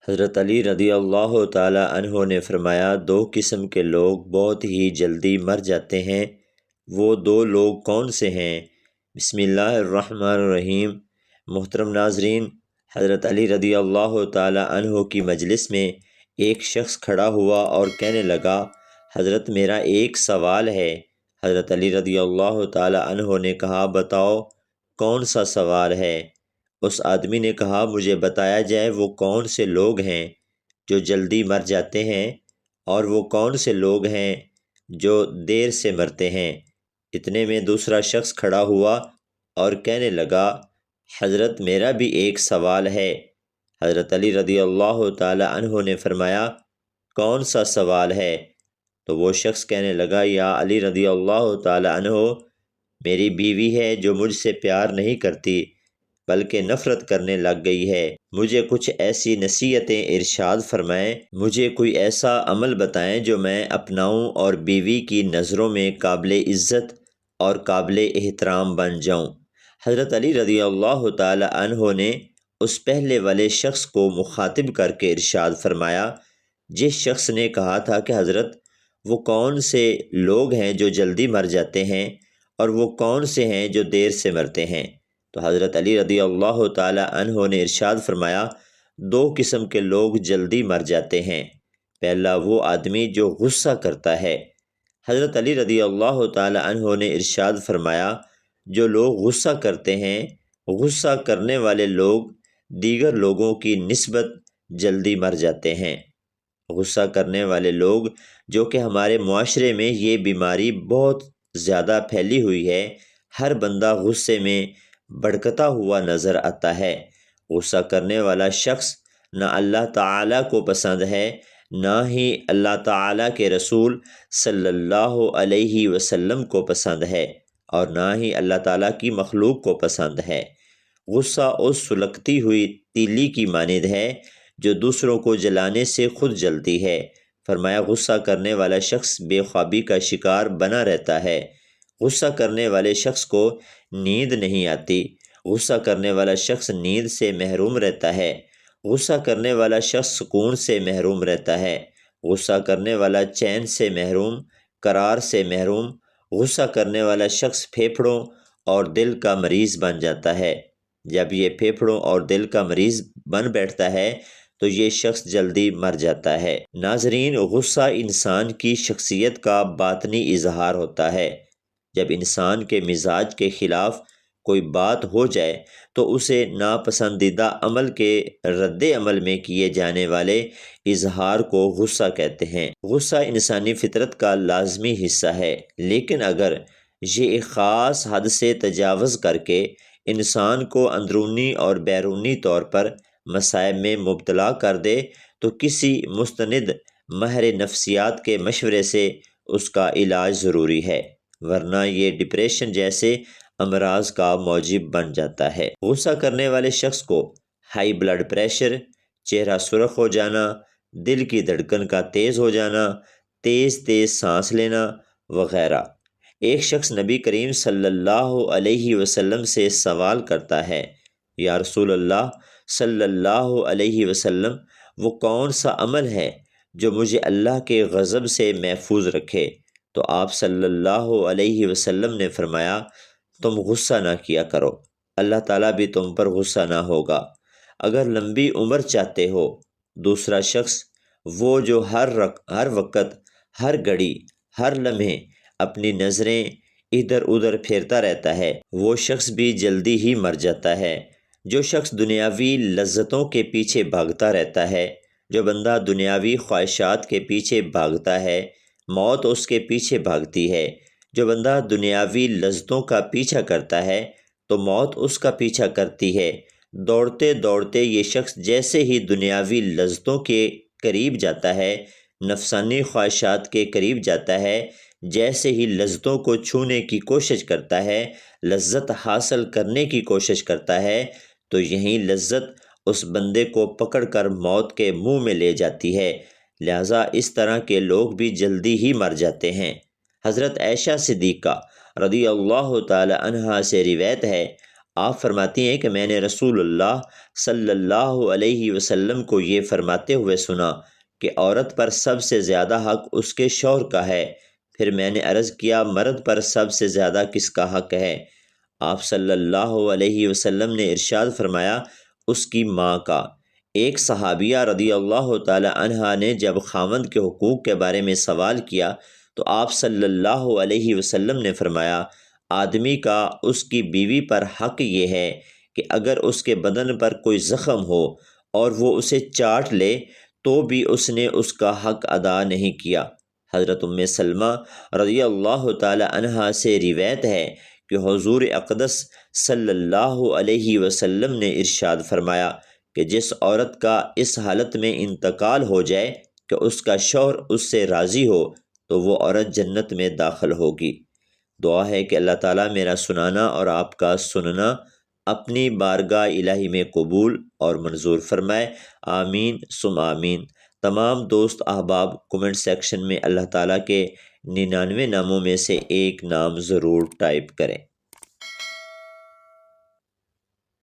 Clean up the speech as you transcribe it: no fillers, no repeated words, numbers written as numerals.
حضرت علی رضی اللہ تعالی عنہ نے فرمایا، دو قسم کے لوگ بہت ہی جلدی مر جاتے ہیں۔ وہ دو لوگ کون سے ہیں؟ بسم اللہ الرحمن الرحیم۔ محترم ناظرین، حضرت علی رضی اللہ تعالی عنہ کی مجلس میں ایک شخص کھڑا ہوا اور کہنے لگا، حضرت میرا ایک سوال ہے۔ حضرت علی رضی اللہ تعالی عنہ نے کہا، بتاؤ کون سا سوال ہے؟ اس آدمی نے کہا، مجھے بتایا جائے وہ کون سے لوگ ہیں جو جلدی مر جاتے ہیں، اور وہ کون سے لوگ ہیں جو دیر سے مرتے ہیں۔ اتنے میں دوسرا شخص کھڑا ہوا اور کہنے لگا، حضرت میرا بھی ایک سوال ہے۔ حضرت علی رضی اللہ تعالی عنہ نے فرمایا، کون سا سوال ہے؟ تو وہ شخص کہنے لگا، یا علی رضی اللہ تعالی عنہ، میری بیوی ہے جو مجھ سے پیار نہیں کرتی بلکہ نفرت کرنے لگ گئی ہے۔ مجھے کچھ ایسی نصیحتیں ارشاد فرمائیں، مجھے کوئی ایسا عمل بتائیں جو میں اپناؤں اور بیوی کی نظروں میں قابل عزت اور قابل احترام بن جاؤں۔ حضرت علی رضی اللہ تعالی عنہ نے اس پہلے والے شخص کو مخاطب کر کے ارشاد فرمایا، جس شخص نے کہا تھا کہ حضرت وہ کون سے لوگ ہیں جو جلدی مر جاتے ہیں اور وہ کون سے ہیں جو دیر سے مرتے ہیں؟ تو حضرت علی رضی اللہ تعالی عنہ نے ارشاد فرمایا، دو قسم کے لوگ جلدی مر جاتے ہیں۔ پہلا وہ آدمی جو غصہ کرتا ہے۔ حضرت علی رضی اللہ تعالی عنہ نے ارشاد فرمایا، جو لوگ غصہ کرتے ہیں، غصہ کرنے والے لوگ دیگر لوگوں کی نسبت جلدی مر جاتے ہیں۔ غصہ کرنے والے لوگ، جو کہ ہمارے معاشرے میں یہ بیماری بہت زیادہ پھیلی ہوئی ہے، ہر بندہ غصے میں بھڑکتا ہوا نظر آتا ہے۔ غصہ کرنے والا شخص نہ اللہ تعالیٰ کو پسند ہے، نہ ہی اللہ تعالیٰ کے رسول صلی اللہ علیہ وسلم کو پسند ہے، اور نہ ہی اللہ تعالیٰ کی مخلوق کو پسند ہے۔ غصہ اس سلگتی ہوئی تیلی کی مانند ہے جو دوسروں کو جلانے سے خود جلتی ہے۔ فرمایا، غصہ کرنے والا شخص بے خوابی کا شکار بنا رہتا ہے۔ غصہ کرنے والے شخص کو نیند نہیں آتی۔ غصہ کرنے والا شخص نیند سے محروم رہتا ہے۔ غصہ کرنے والا شخص سکون سے محروم رہتا ہے۔ غصہ کرنے والا چین سے محروم، قرار سے محروم۔ غصہ کرنے والا شخص پھیپھڑوں اور دل کا مریض بن جاتا ہے۔ جب یہ پھیپھڑوں اور دل کا مریض بن بیٹھتا ہے تو یہ شخص جلدی مر جاتا ہے۔ ناظرین، غصہ انسان کی شخصیت کا باطنی اظہار ہوتا ہے۔ جب انسان کے مزاج کے خلاف کوئی بات ہو جائے تو اسے ناپسندیدہ عمل کے رد عمل میں کیے جانے والے اظہار کو غصہ کہتے ہیں۔ غصہ انسانی فطرت کا لازمی حصہ ہے، لیکن اگر یہ ایک خاص حد سے تجاوز کر کے انسان کو اندرونی اور بیرونی طور پر مصائب میں مبتلا کر دے تو کسی مستند ماہر نفسیات کے مشورے سے اس کا علاج ضروری ہے، ورنہ یہ ڈپریشن جیسے امراض کا موجب بن جاتا ہے۔ غصہ کرنے والے شخص کو ہائی بلڈ پریشر، چہرہ سرخ ہو جانا، دل کی دھڑکن کا تیز ہو جانا، تیز تیز سانس لینا وغیرہ۔ ایک شخص نبی کریم صلی اللہ علیہ وسلم سے سوال کرتا ہے، یا رسول اللہ صلی اللہ علیہ وسلم، وہ کون سا عمل ہے جو مجھے اللہ کے غضب سے محفوظ رکھے؟ تو آپ صلی اللہ علیہ وسلم نے فرمایا، تم غصہ نہ کیا کرو، اللہ تعالیٰ بھی تم پر غصہ نہ ہوگا۔ اگر لمبی عمر چاہتے ہو۔ دوسرا شخص، وہ جو ہر وقت، ہر گھڑی، ہر لمحے اپنی نظریں ادھر ادھر پھیرتا رہتا ہے، وہ شخص بھی جلدی ہی مر جاتا ہے۔ جو شخص دنیاوی لذتوں کے پیچھے بھاگتا رہتا ہے، جو بندہ دنیاوی خواہشات کے پیچھے بھاگتا ہے، موت اس کے پیچھے بھاگتی ہے۔ جو بندہ دنیاوی لذتوں کا پیچھا کرتا ہے تو موت اس کا پیچھا کرتی ہے۔ دوڑتے دوڑتے یہ شخص جیسے ہی دنیاوی لذتوں کے قریب جاتا ہے، نفسانی خواہشات کے قریب جاتا ہے، جیسے ہی لذتوں کو چھونے کی کوشش کرتا ہے، لذت حاصل کرنے کی کوشش کرتا ہے، تو یہی لذت اس بندے کو پکڑ کر موت کے منہ میں لے جاتی ہے۔ لہٰذا اس طرح کے لوگ بھی جلدی ہی مر جاتے ہیں۔ حضرت عائشہ صدیقہ رضی اللہ تعالی عنہا سے روایت ہے، آپ فرماتی ہیں کہ میں نے رسول اللہ صلی اللہ علیہ وسلم کو یہ فرماتے ہوئے سنا کہ عورت پر سب سے زیادہ حق اس کے شوہر کا ہے۔ پھر میں نے عرض کیا مرد پر سب سے زیادہ کس کا حق ہے؟ آپ صلی اللہ علیہ وسلم نے ارشاد فرمایا اس کی ماں کا۔ ایک صحابیہ رضی اللہ تعالی عنہا نے جب خاوند کے حقوق کے بارے میں سوال کیا تو آپ صلی اللہ علیہ وسلم نے فرمایا آدمی کا اس کی بیوی پر حق یہ ہے کہ اگر اس کے بدن پر کوئی زخم ہو اور وہ اسے چاٹ لے تو بھی اس نے اس کا حق ادا نہیں کیا۔ حضرت ام سلمہ رضی اللہ تعالی عنہا سے روایت ہے کہ حضور اقدس صلی اللہ علیہ وسلم نے ارشاد فرمایا کہ جس عورت کا اس حالت میں انتقال ہو جائے کہ اس کا شوہر اس سے راضی ہو تو وہ عورت جنت میں داخل ہوگی۔ دعا ہے کہ اللہ تعالیٰ میرا سنانا اور آپ کا سننا اپنی بارگاہ الہی میں قبول اور منظور فرمائے، آمین ثم آمین۔ تمام دوست احباب کومنٹ سیکشن میں اللہ تعالیٰ کے 99 ناموں میں سے ایک نام ضرور ٹائپ کریں۔